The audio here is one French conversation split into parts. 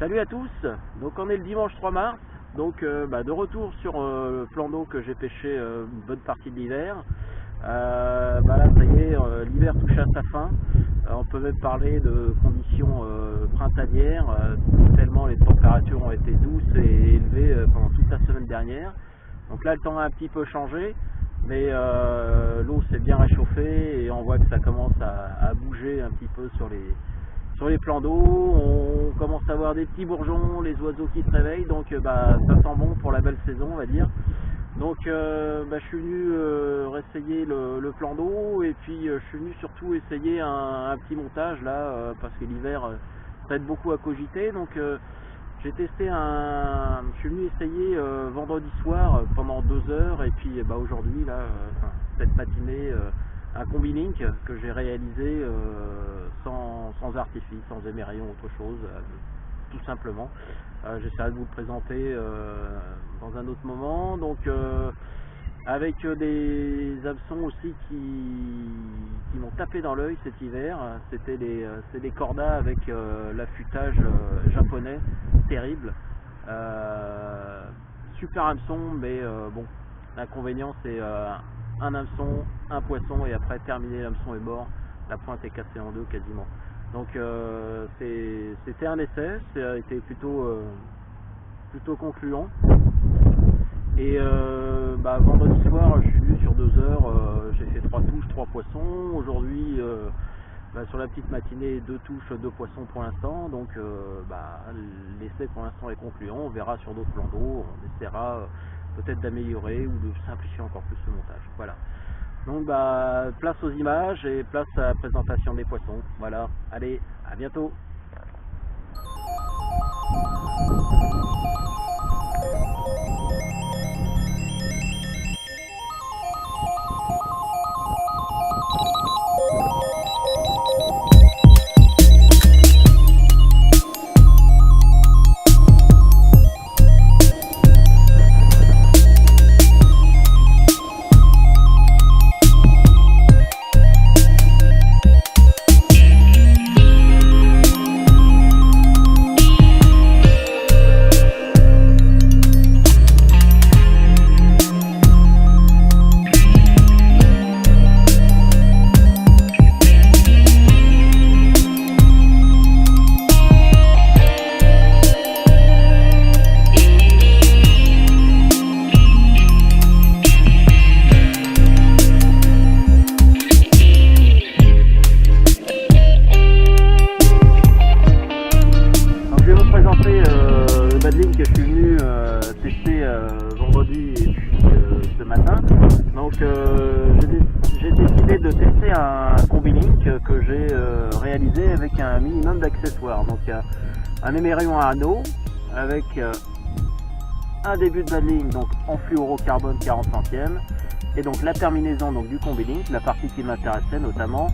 Salut à tous, donc on est le dimanche 3 mars, donc de retour sur le plan d'eau que j'ai pêché une bonne partie de l'hiver. Là ça y est, l'hiver touche à sa fin, on peut même parler de conditions printanières, tellement les températures ont été douces et élevées pendant toute la semaine dernière. Donc là le temps a un petit peu changé, mais l'eau s'est bien réchauffée et on voit que ça commence à bouger un petit peu sur les plans d'eau. On commence à voir des petits bourgeons, les oiseaux qui se réveillent, donc ça sent bon pour la belle saison, on va dire. Donc je suis venu réessayer le plan d'eau, et puis je suis venu surtout essayer un petit montage là, parce que l'hiver ça aide beaucoup à cogiter. Donc j'ai testé je suis venu essayer vendredi soir pendant 2 heures, et puis aujourd'hui là, cette matinée, un combi-link que j'ai réalisé sans artifice, sans émerillon, autre chose, tout simplement. J'essaierai de vous le présenter dans un autre moment. Donc avec des hameçons aussi qui m'ont tapé dans l'œil cet hiver. C'est des cordas avec l'affûtage japonais, terrible. Super hameçon, mais bon, l'inconvénient c'est un hameçon, un poisson, et après terminé, l'hameçon est mort, la pointe est cassée en deux quasiment. Donc c'était un essai, ça a été plutôt concluant. Et vendredi soir je suis venu sur 2 heures, j'ai fait 3 touches, 3 poissons. Aujourd'hui sur la petite matinée, 2 touches, 2 poissons pour l'instant. Donc l'essai pour l'instant est concluant. On verra sur d'autres plans d'eau, on essaiera peut-être d'améliorer ou de simplifier encore plus le montage. Voilà. Donc place aux images et place à la présentation des poissons. Voilà, allez, à bientôt. Que je suis venu tester vendredi et puis ce matin. Donc j'ai décidé de tester un combi-link que j'ai réalisé avec un minimum d'accessoires. Donc il y a un émerillon à anneau avec un début de badling donc en fluorocarbone 40 centièmes, et donc la terminaison donc du combi-link, la partie qui m'intéressait notamment,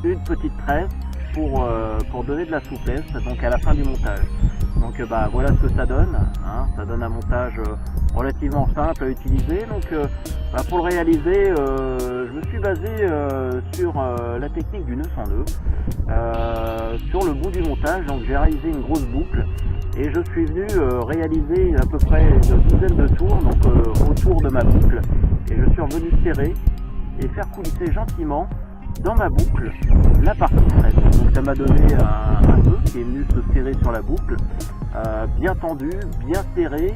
une petite tresse pour donner de la souplesse donc à la fin du montage. Donc voilà ce que ça donne, hein. Ça donne un montage relativement simple à utiliser. Donc pour le réaliser, je me suis basé sur la technique du nœud sans nœud. Sur le bout du montage, donc j'ai réalisé une grosse boucle et je suis venu réaliser à peu près une dizaine de tours donc autour de ma boucle, et je suis revenu serrer et faire coulisser gentiment dans ma boucle la partie tresse. Donc ça m'a donné un nœud qui est venu se serrer sur la boucle, bien tendu, bien serré.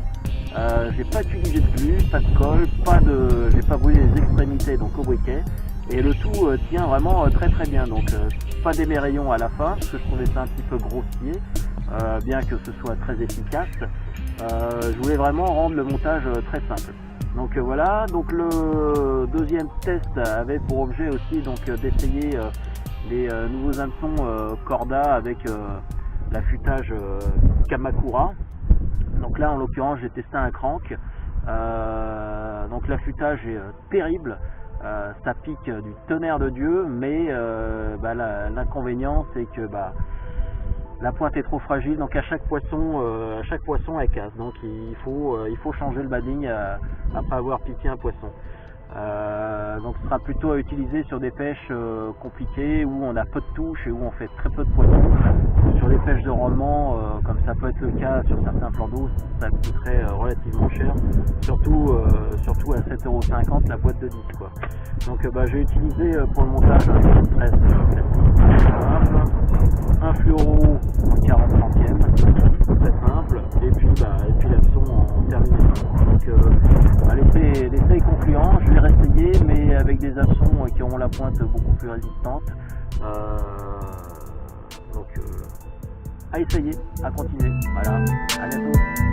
J'ai pas utilisé de glue, pas de colle, j'ai pas brûlé les extrémités donc au briquet, et le tout tient vraiment très très bien. Donc pas d'émerillon à la fin parce que je trouvais ça un petit peu grossier, bien que ce soit très efficace. Je voulais vraiment rendre le montage très simple. Donc voilà, donc le deuxième test avait pour objet aussi donc d'essayer les nouveaux hameçons Corda avec l'affûtage Kamakura. Donc là en l'occurrence j'ai testé un crank. Donc l'affûtage est terrible, ça pique du tonnerre de Dieu, mais l'inconvénient c'est que la pointe est trop fragile, donc à chaque poisson elle casse. Donc il faut changer le bading après avoir piqué un poisson. Donc ce sera plutôt à utiliser sur des pêches compliquées où on a peu de touches et où on fait très peu de poissons. Sur les pêches de rendement, comme ça peut être le cas sur certains plans d'eau, ça coûterait relativement cher, surtout à 7,50 € la boîte de 10 quoi. Donc j'ai utilisé pour le montage un 13 classique, simple, un fluoro en 40 centièmes, très simple, et puis l'hameçon en terminaison. Donc l'essai est concluant, je l'ai réessayé mais avec des hameçons qui auront la pointe beaucoup plus résistante. Donc à essayer, à continuer. Voilà, à bientôt.